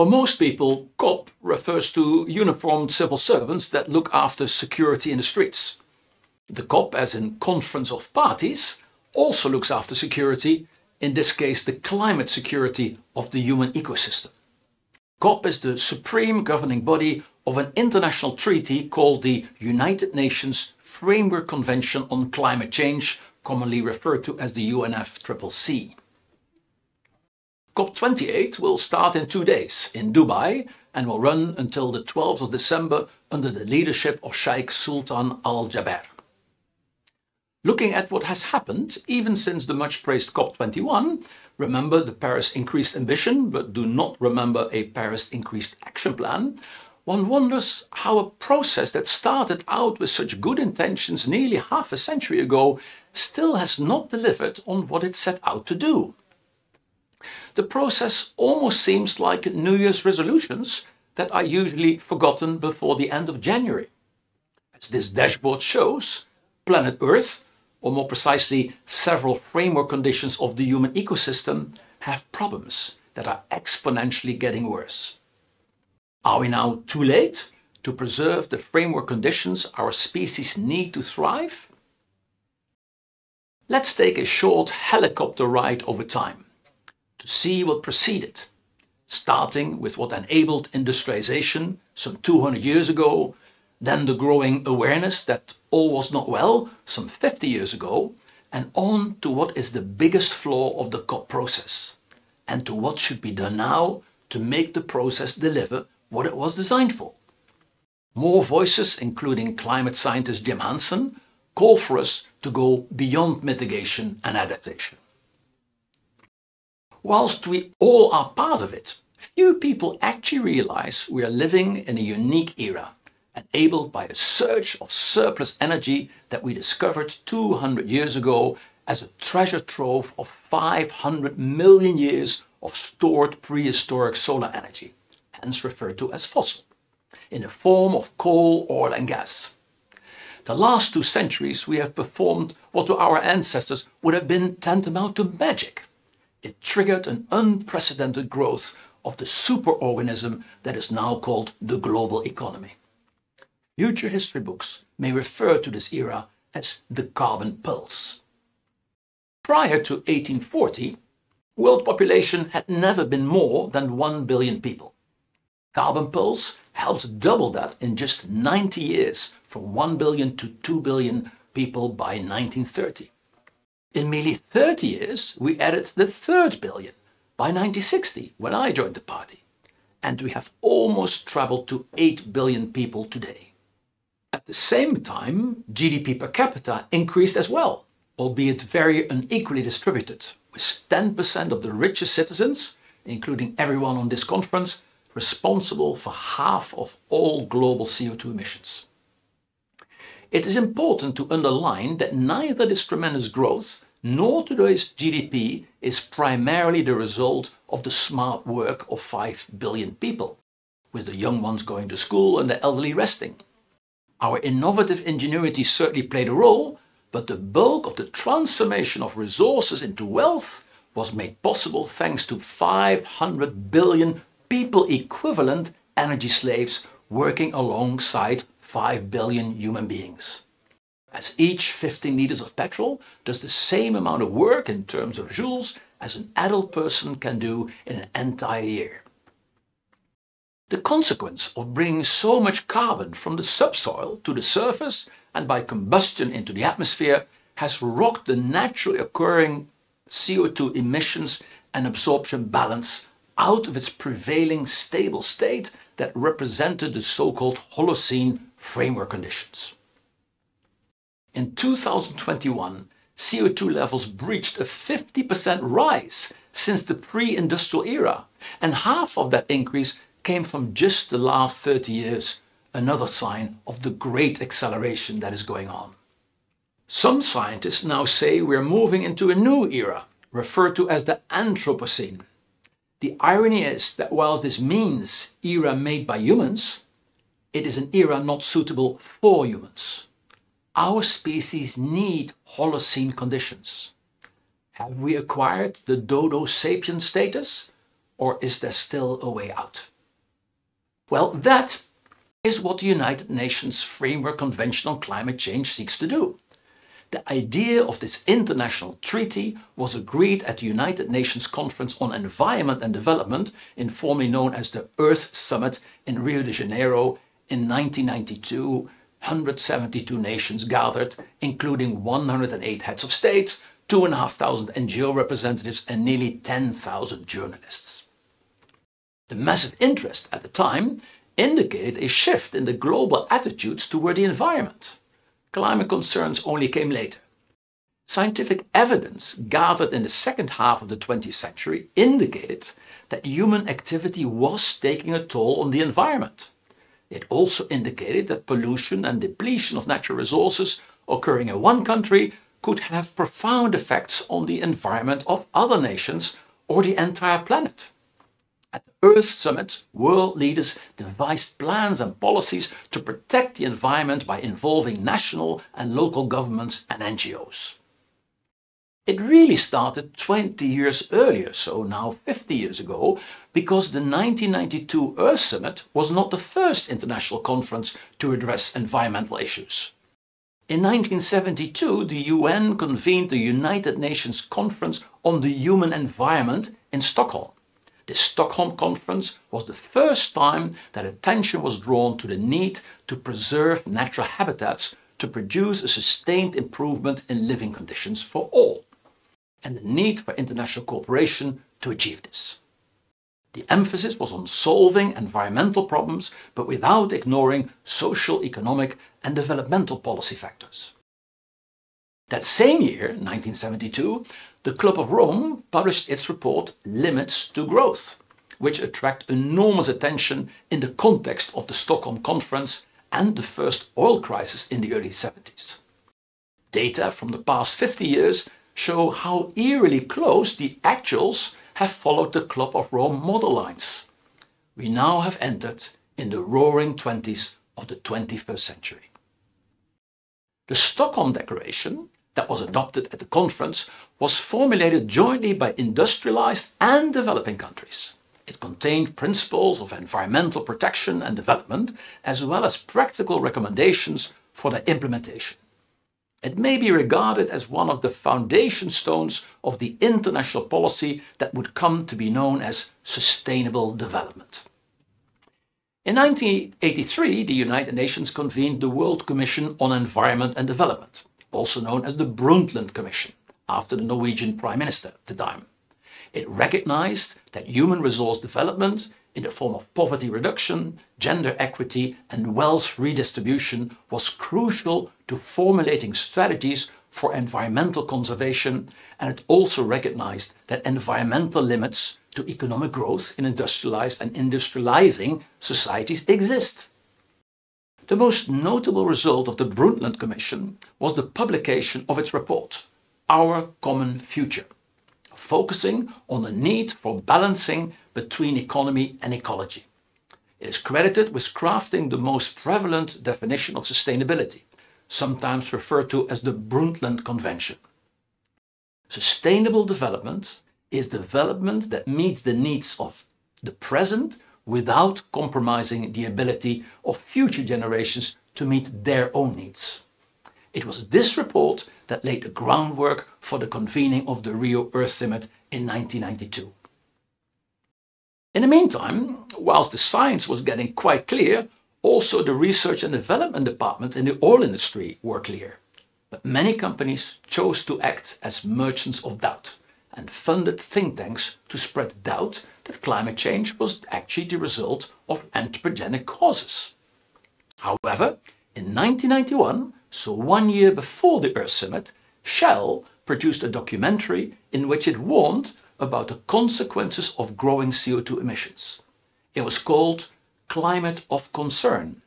For most people, COP refers to uniformed civil servants that look after security in the streets. The COP, as in Conference of Parties, also looks after security, in this case the climate security of the human ecosystem. COP is the supreme governing body of an international treaty called the United Nations Framework Convention on Climate Change, commonly referred to as the UNFCCC. COP28 will start in 2 days in Dubai and will run until the 12th of December under the leadership of Sheikh Sultan Al Jaber. Looking at what has happened, even since the much praised COP21, remember the Paris Increased Ambition, but do not remember a Paris Increased Action Plan, one wonders how a process that started out with such good intentions nearly half a century ago still has not delivered on what it set out to do. The process almost seems like New Year's resolutions that are usually forgotten before the end of January. As this dashboard shows, planet Earth, or more precisely several framework conditions of the human ecosystem, have problems that are exponentially getting worse. Are we now too late to preserve the framework conditions our species need to thrive? Let's take a short helicopter ride over time to see what preceded, starting with what enabled industrialization some 200 years ago, then the growing awareness that all was not well some 50 years ago, and on to what is the biggest flaw of the COP process, and to what should be done now to make the process deliver what it was designed for. More voices, including climate scientist Jim Hansen, call for us to go beyond mitigation and adaptation. Whilst we all are part of it, few people actually realize we are living in a unique era, enabled by a surge of surplus energy that we discovered 200 years ago as a treasure trove of 500 million years of stored prehistoric solar energy, hence referred to as fossil, in the form of coal, oil and gas. The last 2 centuries we have performed what to our ancestors would have been tantamount to magic. It triggered an unprecedented growth of the superorganism that is now called the global economy. Future history books may refer to this era as the carbon pulse. Prior to 1840, world population had never been more than 1 billion people. Carbon pulse helped double that in just 90 years, from 1 billion to 2 billion people by 1930. In merely 30 years, we added the 3rd billion by 1960, when I joined the party. And we have almost trebled to 8 billion people today. At the same time, GDP per capita increased as well, albeit very unequally distributed, with 10% of the richest citizens, including everyone on this conference, responsible for half of all global CO2 emissions. It is important to underline that neither this tremendous growth nor today's GDP is primarily the result of the smart work of 5 billion people, with the young ones going to school and the elderly resting. Our innovative ingenuity certainly played a role, but the bulk of the transformation of resources into wealth was made possible thanks to 500 billion people equivalent energy slaves working alongside 5 billion human beings. As each 15 liters of petrol does the same amount of work in terms of joules as an adult person can do in an entire year. The consequence of bringing so much carbon from the subsoil to the surface and by combustion into the atmosphere has rocked the naturally occurring CO2 emissions and absorption balance out of its prevailing stable state that represented the so-called Holocene framework conditions. In 2021, CO2 levels breached a 50% rise since the pre-industrial era, and half of that increase came from just the last 30 years, another sign of the great acceleration that is going on. Some scientists now say we're moving into a new era, referred to as the Anthropocene. The irony is that whilst this means era made by humans, it is an era not suitable for humans. Our species need Holocene conditions. Have we acquired the dodo sapien status? or is there still a way out? Well, that is what the United Nations Framework Convention on Climate Change seeks to do. The idea of this international treaty was agreed at the United Nations Conference on Environment and Development, informally known as the Earth Summit in Rio de Janeiro in 1992. 172 nations gathered, including 108 heads of state, 2,500 NGO representatives and nearly 10,000 journalists. The massive interest at the time indicated a shift in the global attitudes toward the environment. Climate concerns only came later. Scientific evidence gathered in the second half of the 20th century indicated that human activity was taking a toll on the environment. It also indicated that pollution and depletion of natural resources occurring in one country could have profound effects on the environment of other nations or the entire planet. At the Earth Summit, world leaders devised plans and policies to protect the environment by involving national and local governments and NGOs. It really started 20 years earlier, so now 50 years ago, because the 1992 Earth Summit was not the first international conference to address environmental issues. In 1972, the UN convened the United Nations Conference on the Human Environment in Stockholm. The Stockholm Conference was the first time that attention was drawn to the need to preserve natural habitats to produce a sustained improvement in living conditions for all, and the need for international cooperation to achieve this. The emphasis was on solving environmental problems, but without ignoring social, economic and developmental policy factors. That same year, 1972, the Club of Rome published its report Limits to Growth, which attracted enormous attention in the context of the Stockholm Conference and the first oil crisis in the early 70s. Data from the past 50 years show how eerily close the actuals have followed the Club of Rome model lines. We now have entered in the roaring 20s of the 21st century. The Stockholm Declaration that was adopted at the conference was formulated jointly by industrialized and developing countries. It contained principles of environmental protection and development, as well as practical recommendations for their implementation. It may be regarded as one of the foundation stones of the international policy that would come to be known as sustainable development. In 1983, the United Nations convened the World Commission on Environment and Development, also known as the Brundtland Commission, after the Norwegian Prime Minister at the time. It recognized that human resource development in the form of poverty reduction, gender equity and wealth redistribution was crucial to formulating strategies for environmental conservation, and it also recognized that environmental limits to economic growth in industrialized and industrializing societies exist. The most notable result of the Brundtland Commission was the publication of its report, Our Common Future, focusing on the need for balancing between economy and ecology. It is credited with crafting the most prevalent definition of sustainability, sometimes referred to as the Brundtland Convention. Sustainable development is development that meets the needs of the present without compromising the ability of future generations to meet their own needs. It was this report that laid the groundwork for the convening of the Rio Earth Summit in 1992. In the meantime, whilst the science was getting quite clear, also the research and development departments in the oil industry were clear. But many companies chose to act as merchants of doubt and funded think tanks to spread doubt that climate change was actually the result of anthropogenic causes. However, in 1991, so 1 year before the Earth Summit, Shell produced a documentary in which it warned about the consequences of growing CO2 emissions. It was called Climate of Concern.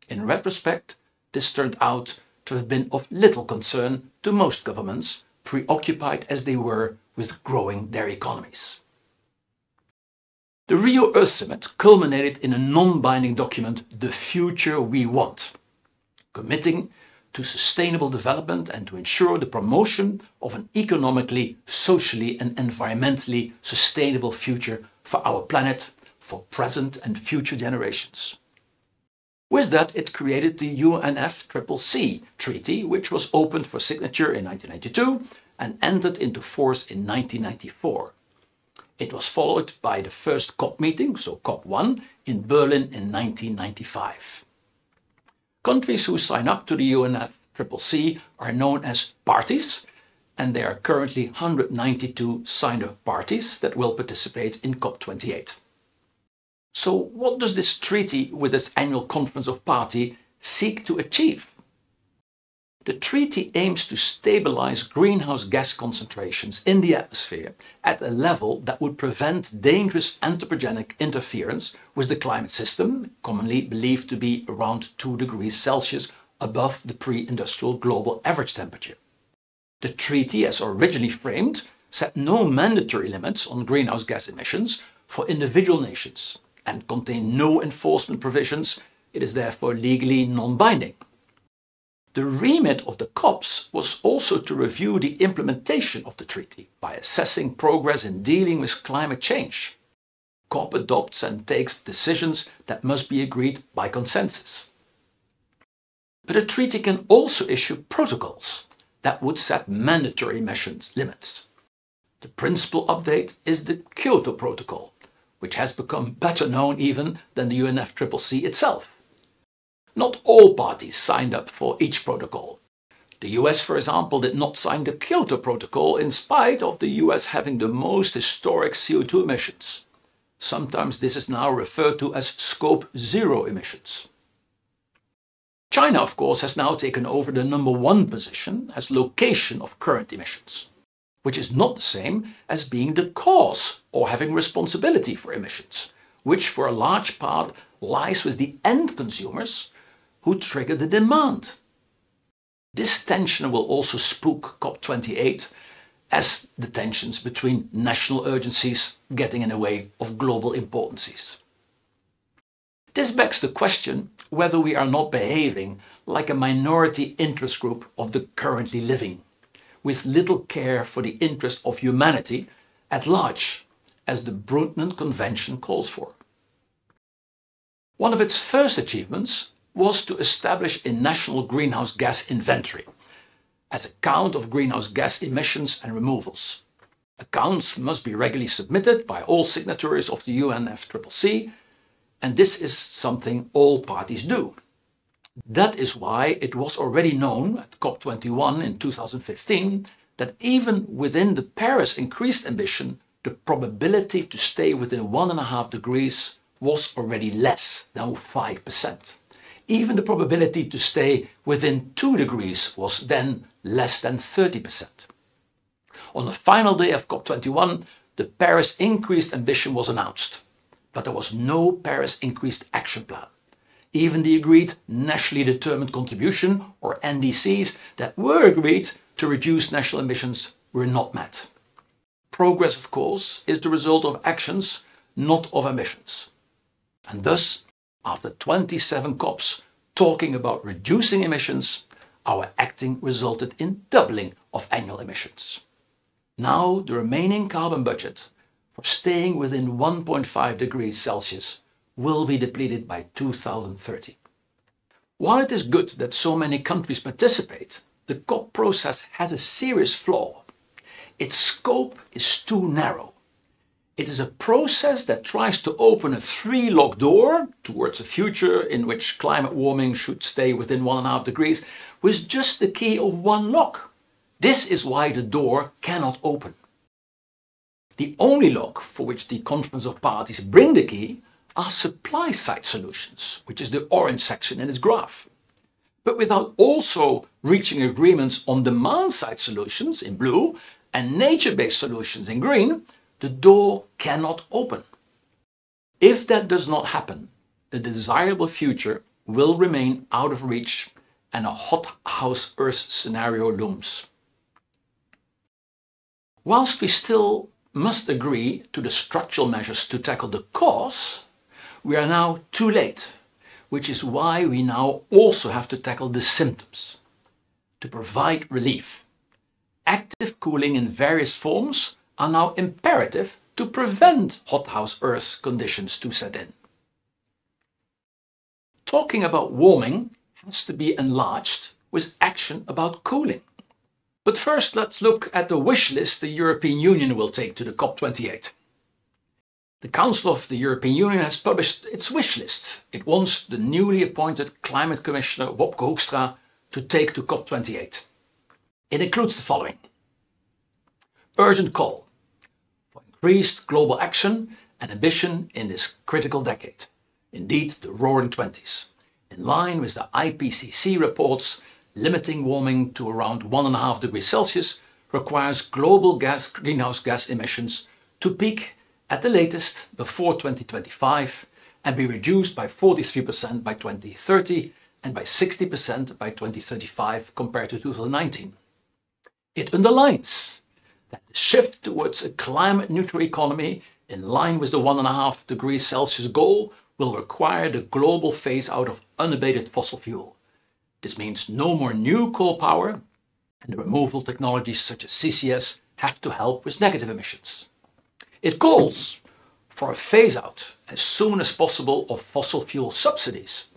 In retrospect, this turned out to have been of little concern to most governments, preoccupied as they were with growing their economies. The Rio Earth Summit culminated in a non-binding document, The Future We Want, committing to sustainable development and to ensure the promotion of an economically, socially and environmentally sustainable future for our planet, for present and future generations. With that, it created the UNFCCC Treaty, which was opened for signature in 1992 and entered into force in 1994. It was followed by the first COP meeting, so COP1, in Berlin in 1995. Countries who sign up to the UNFCCC are known as parties, and there are currently 192 signed-up parties that will participate in COP28. So what does this treaty with its annual conference of parties seek to achieve? The treaty aims to stabilize greenhouse gas concentrations in the atmosphere at a level that would prevent dangerous anthropogenic interference with the climate system, commonly believed to be around 2 degrees Celsius above the pre-industrial global average temperature. The treaty, as originally framed, set no mandatory limits on greenhouse gas emissions for individual nations and contained no enforcement provisions. It is therefore legally non-binding. The remit of the COPs was also to review the implementation of the treaty by assessing progress in dealing with climate change. COP adopts and takes decisions that must be agreed by consensus. But a treaty can also issue protocols that would set mandatory emissions limits. The principal update is the Kyoto Protocol, which has become better known even than the UNFCCC itself. Not all parties signed up for each protocol. The US, for example, did not sign the Kyoto Protocol in spite of the US having the most historic CO2 emissions. Sometimes this is now referred to as Scope 0 emissions. China, of course, has now taken over the #1 position as location of current emissions, which is not the same as being the cause or having responsibility for emissions, which for a large part lies with the end consumers who trigger the demand. This tension will also spook COP28 as the tensions between national urgencies getting in the way of global importances. This begs the question whether we are not behaving like a minority interest group of the currently living, with little care for the interest of humanity at large, as the Brundtland Convention calls for. One of its first achievements was to establish a national greenhouse gas inventory, as a count of greenhouse gas emissions and removals. Accounts must be regularly submitted by all signatories of the UNFCCC, and this is something all parties do. That is why it was already known at COP21 in 2015 that even within the Paris increased ambition, the probability to stay within 1.5 degrees was already less than 5%. Even the probability to stay within 2 degrees was then less than 30%. On the final day of COP21, the Paris increased ambition was announced, but there was no Paris increased action plan. Even the agreed nationally determined contribution, or NDCs, that were agreed to reduce national emissions were not met. Progress, of course, is the result of actions, not of ambitions. And thus, after 27 COPs talking about reducing emissions, our acting resulted in doubling of annual emissions. Now the remaining carbon budget for staying within 1.5 degrees Celsius will be depleted by 2030. While it is good that so many countries participate, the COP process has a serious flaw. Its scope is too narrow. It is a process that tries to open a 3-lock door towards a future in which climate warming should stay within 1.5 degrees with just the key of 1 lock. This is why the door cannot open. The only lock for which the Conference of Parties bring the key are supply-side solutions, which is the orange section in its graph. But without also reaching agreements on demand-side solutions in blue and nature-based solutions in green, the door cannot open. If that does not happen, a desirable future will remain out of reach and a hothouse Earth scenario looms. Whilst we still must agree to the structural measures to tackle the cause, we are now too late, which is why we now also have to tackle the symptoms. To provide relief, active cooling in various forms are now imperative to prevent hothouse Earth conditions to set in. Talking about warming has to be enlarged with action about cooling. But first, let's look at the wish list the European Union will take to the COP28. The Council of the European Union has published its wish list. It wants the newly appointed Climate Commissioner Wopke Hoekstra to take to COP28. It includes the following: urgent call for increased global action and ambition in this critical decade, indeed the Roaring Twenties, in line with the IPCC reports. Limiting warming to around 1.5 degrees Celsius requires global greenhouse gas emissions to peak at the latest before 2025 and be reduced by 43% by 2030 and by 60% by 2035 compared to 2019. It underlines that the shift towards a climate-neutral economy in line with the 1.5 degrees Celsius goal will require the global phase-out of unabated fossil fuel. This means no more new coal power, and the removal technologies such as CCS have to help with negative emissions. It calls for a phase-out as soon as possible of fossil fuel subsidies,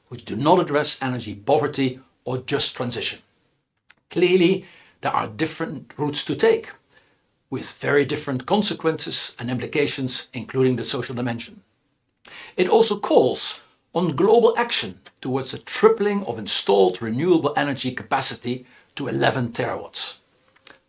which do not address energy poverty or just transition. Clearly, there are different routes to take, with very different consequences and implications, including the social dimension. It also calls on global action towards a tripling of installed renewable energy capacity to 11 terawatts.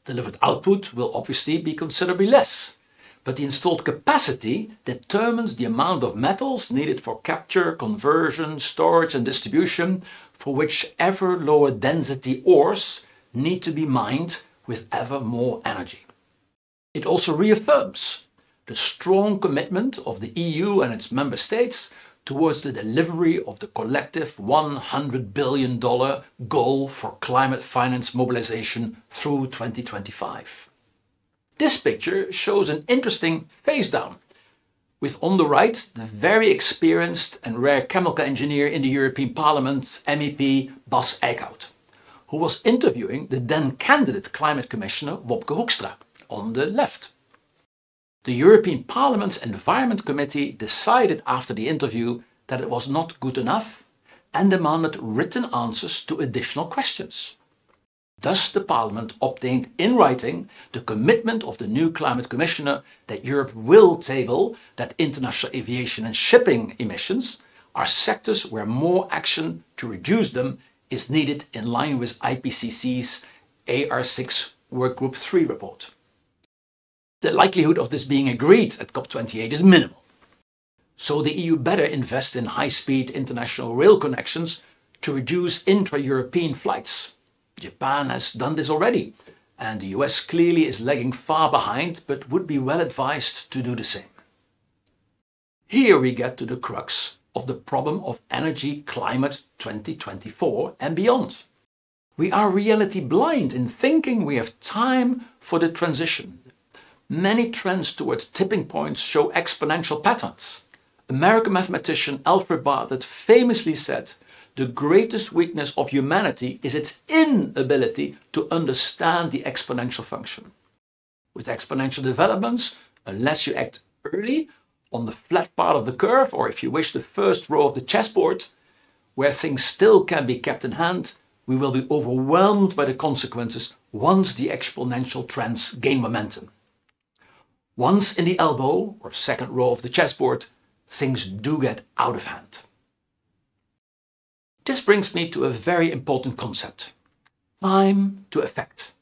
Delivered output will obviously be considerably less, but the installed capacity determines the amount of metals needed for capture, conversion, storage and distribution, for which ever lower density ores need to be mined with ever more energy. It also reaffirms the strong commitment of the EU and its member states towards the delivery of the collective $100 billion goal for climate finance mobilization through 2025. This picture shows an interesting face down, with on the right the very experienced and rare chemical engineer in the European Parliament, MEP Bas Eickhout, who was interviewing the then candidate Climate Commissioner Wopke Hoekstra on the left. The European Parliament's Environment Committee decided after the interview that it was not good enough and demanded written answers to additional questions. Thus, the Parliament obtained in writing the commitment of the new Climate Commissioner that Europe will table that international aviation and shipping emissions are sectors where more action to reduce them is needed in line with IPCC's AR6 Workgroup 3 report. The likelihood of this being agreed at COP28 is minimal. So the EU better invest in high-speed international rail connections to reduce intra-European flights. Japan has done this already, and the US clearly is lagging far behind, but would be well advised to do the same. Here we get to the crux of the problem of Energy Climate 2024 and beyond. We are reality blind in thinking we have time for the transition. Many trends toward tipping points show exponential patterns. American mathematician Alfred Bartlett famously said, "The greatest weakness of humanity is its inability to understand the exponential function." With exponential developments, unless you act early on the flat part of the curve, or if you wish the first row of the chessboard, where things still can be kept in hand, we will be overwhelmed by the consequences once the exponential trends gain momentum. Once in the elbow, or second row of the chessboard, things do get out of hand. This brings me to a very important concept: time to effect.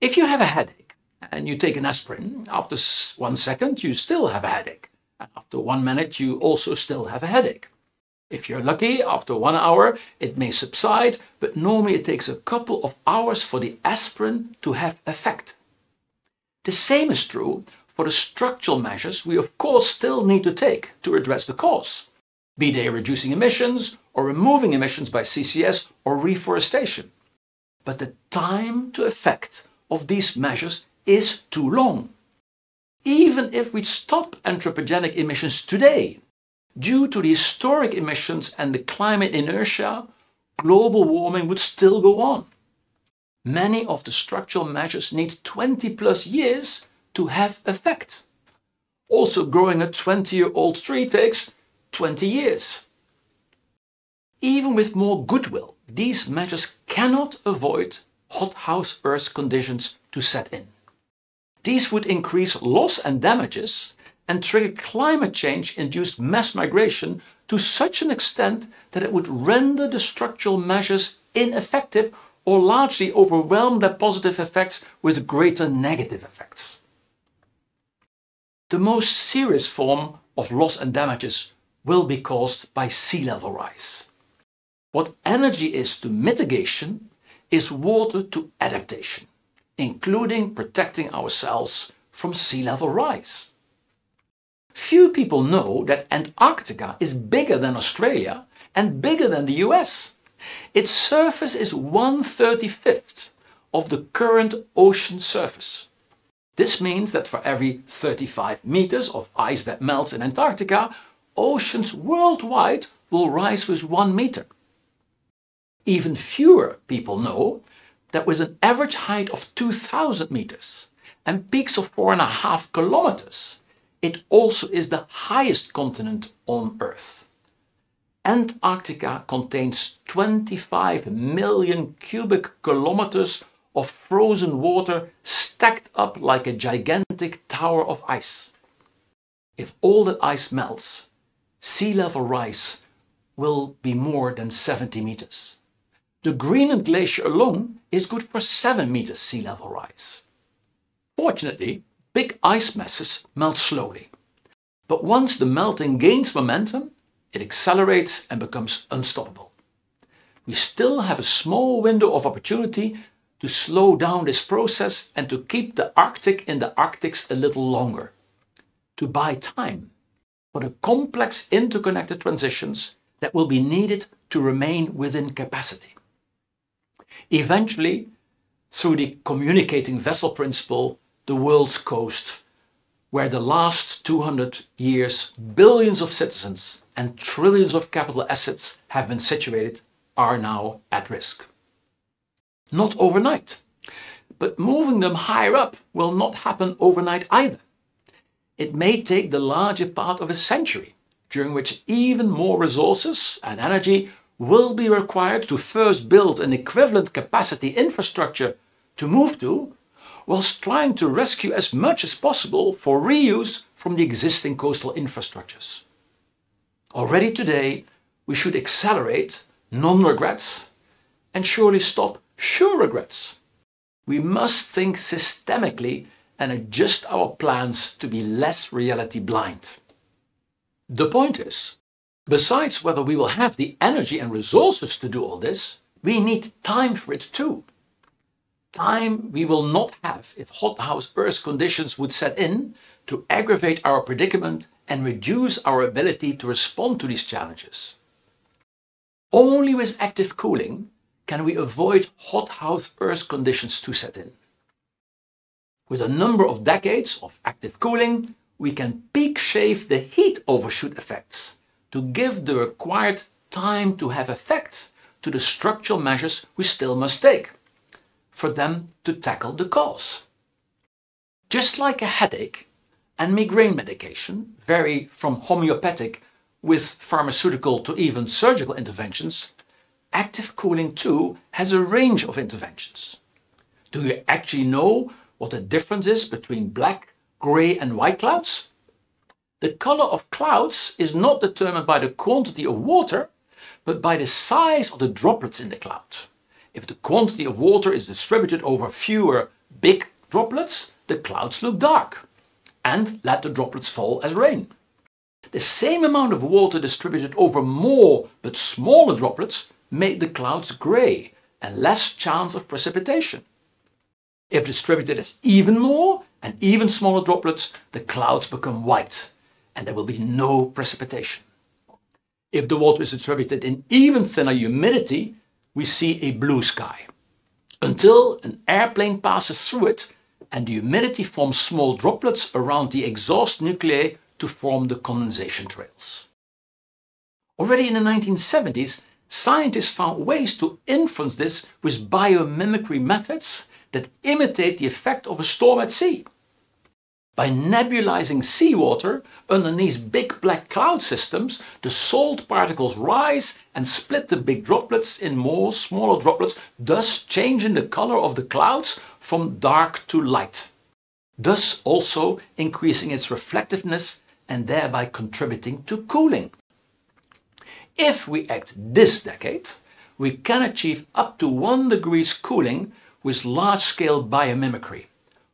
If you have a headache and you take an aspirin, after 1 second you still have a headache, and after 1 minute you also still have a headache. If you're lucky, after 1 hour it may subside, but normally it takes a couple of hours for the aspirin to have effect. The same is true for the structural measures we of course still need to take to address the cause, be they reducing emissions or removing emissions by CCS or reforestation. But the time to effect of these measures is too long. Even if we stop anthropogenic emissions today, due to the historic emissions and the climate inertia, global warming would still go on. Many of the structural measures need 20+ years to have effect. Also, growing a 20-year-old tree takes 20 years. Even with more goodwill, these measures cannot avoid hothouse Earth conditions to set in. These would increase loss and damages and trigger climate change-induced mass migration to such an extent that it would render the structural measures ineffective or largely overwhelm their positive effects with greater negative effects. The most serious form of loss and damages will be caused by sea level rise. What energy is to mitigation is water to adaptation, including protecting ourselves from sea level rise. Few people know that Antarctica is bigger than Australia and bigger than the US. Its surface is 1/35th of the current ocean surface. This means that for every 35 meters of ice that melts in Antarctica, oceans worldwide will rise with 1 meter. Even fewer people know that with an average height of 2,000 meters and peaks of 4.5 kilometers, it also is the highest continent on Earth. Antarctica contains 25 million cubic kilometers of frozen water stacked up like a gigantic tower of ice. If all that ice melts, sea level rise will be more than 70 meters. The Greenland glacier alone is good for 7 meters sea level rise. Fortunately, big ice masses melt slowly. But once the melting gains momentum, it accelerates and becomes unstoppable. We still have a small window of opportunity to slow down this process and to keep the Arctic in the Arctics a little longer. To buy time for the complex interconnected transitions that will be needed to remain within capacity. Eventually, through the communicating vessel principle, the world's coast, where the last 200 years billions of citizens and trillions of capital assets have been situated, are now at risk. Not overnight, but moving them higher up will not happen overnight either. It may take the larger part of a century, during which even more resources and energy will be required to first build an equivalent capacity infrastructure to move to, whilst trying to rescue as much as possible for reuse from the existing coastal infrastructures. Already today, we should accelerate non-regrets and surely stop sure regrets. We must think systemically and adjust our plans to be less reality blind. The point is, besides whether we will have the energy and resources to do all this, we need time for it too. Time we will not have if hothouse Earth conditions would set in to aggravate our predicament and reduce our ability to respond to these challenges. Only with active cooling can we avoid hothouse Earth conditions to set in. With a number of decades of active cooling, we can peak shave the heat overshoot effects to give the required time to have effect to the structural measures we still must take, for them to tackle the cause. Just like a headache and migraine medication vary from homeopathic with pharmaceutical to even surgical interventions, active cooling too has a range of interventions. Do you actually know what the difference is between black, grey and white clouds? The color of clouds is not determined by the quantity of water, but by the size of the droplets in the cloud. If the quantity of water is distributed over fewer big droplets, the clouds look dark, and let the droplets fall as rain. The same amount of water distributed over more but smaller droplets made the clouds grey and less chance of precipitation. If distributed as even more and even smaller droplets, the clouds become white and there will be no precipitation. If the water is distributed in even thinner humidity, we see a blue sky, until an airplane passes through it and the humidity forms small droplets around the exhaust nuclei to form the condensation trails. Already in the 1970s, scientists found ways to influence this with biomimicry methods that imitate the effect of a storm at sea. By nebulizing seawater underneath big black cloud systems, the salt particles rise and split the big droplets in more smaller droplets, thus changing the color of the clouds from dark to light, thus also increasing its reflectiveness and thereby contributing to cooling. If we act this decade, we can achieve up to 1 degree cooling with large-scale biomimicry,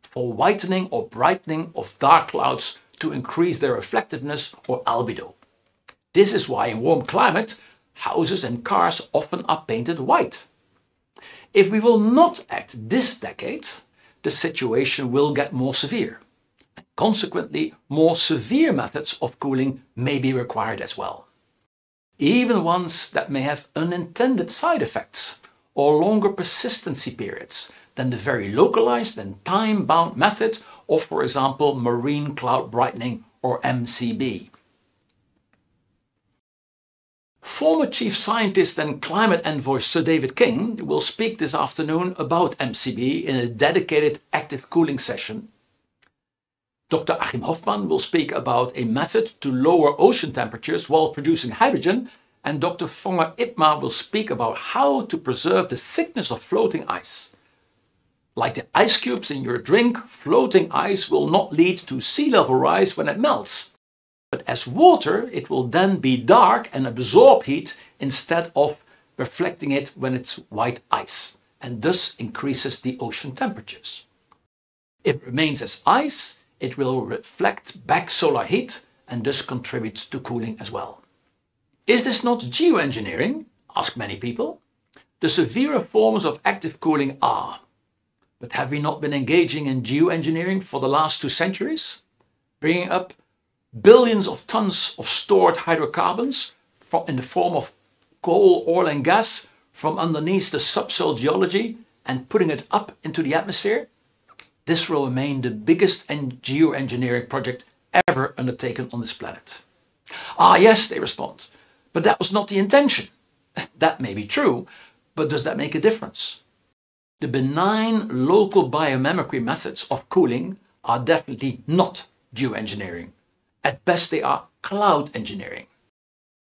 for whitening or brightening of dark clouds to increase their reflectiveness or albedo. This is why in warm climate, houses and cars often are painted white. If we will not act this decade, the situation will get more severe. And consequently, more severe methods of cooling may be required as well. Even ones that may have unintended side effects or longer persistency periods than the very localized and time-bound method of, for example, marine cloud brightening or MCB. Former Chief Scientist and Climate Envoy Sir David King will speak this afternoon about MCB in a dedicated active cooling session. Dr. Achim Hoffmann will speak about a method to lower ocean temperatures while producing hydrogen, and Dr. Fonger Ipma will speak about how to preserve the thickness of floating ice. Like the ice cubes in your drink, floating ice will not lead to sea level rise when it melts. But as water, it will then be dark and absorb heat instead of reflecting it when it's white ice, and thus increases the ocean temperatures. If it remains as ice, it will reflect back solar heat and thus contribute to cooling as well. Is this not geoengineering? Ask many people. The severer forms of active cooling are. But have we not been engaging in geoengineering for the last 2 centuries? Bringing up billions of tons of stored hydrocarbons in the form of coal, oil and gas from underneath the subsoil geology and putting it up into the atmosphere? This will remain the biggest geoengineering project ever undertaken on this planet. Ah yes, they respond, but that was not the intention. That may be true, but does that make a difference? The benign local biomimicry methods of cooling are definitely not geoengineering. At best they are cloud engineering.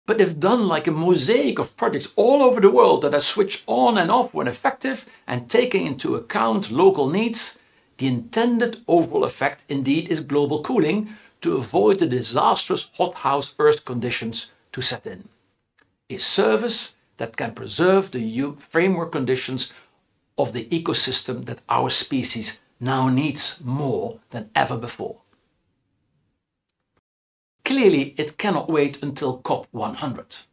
But if done like a mosaic of projects all over the world that are switched on and off when effective and taking into account local needs, the intended overall effect indeed is global cooling to avoid the disastrous hothouse Earth conditions to set in. A service that can preserve the framework conditions of the ecosystem that our species now needs more than ever before. Clearly, it cannot wait until COP100.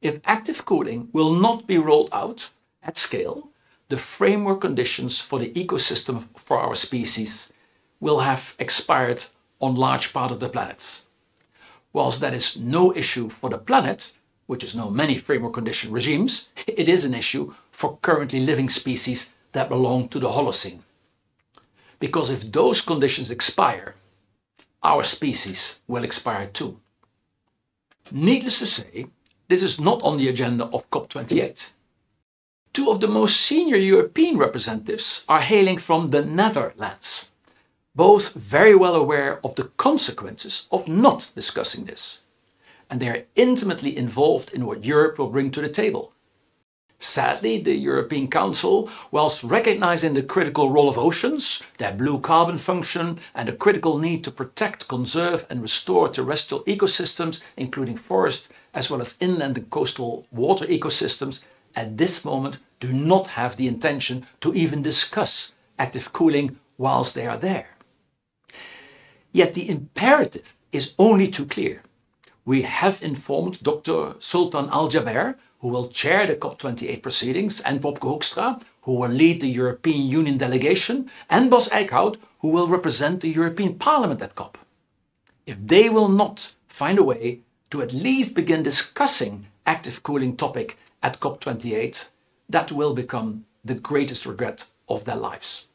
If active cooling will not be rolled out at scale, the framework conditions for the ecosystem for our species will have expired on large part of the planet. Whilst that is no issue for the planet, which is known many framework condition regimes, it is an issue for currently living species that belong to the Holocene. Because if those conditions expire, our species will expire too. Needless to say, this is not on the agenda of COP28. 2 of the most senior European representatives are hailing from the Netherlands, both very well aware of the consequences of not discussing this. And they are intimately involved in what Europe will bring to the table. Sadly, the European Council, whilst recognizing the critical role of oceans, their blue carbon function, and the critical need to protect, conserve and restore terrestrial ecosystems, including forests, as well as inland and coastal water ecosystems, at this moment do not have the intention to even discuss active cooling whilst they are there. Yet the imperative is only too clear. We have informed Dr. Sultan Al-Jaber, who will chair the COP28 proceedings, and Bobke Hoekstra, who will lead the European Union delegation, and Bas Eickhout, who will represent the European Parliament at COP. If they will not find a way to at least begin discussing active cooling topic at COP28, that will become the greatest regret of their lives.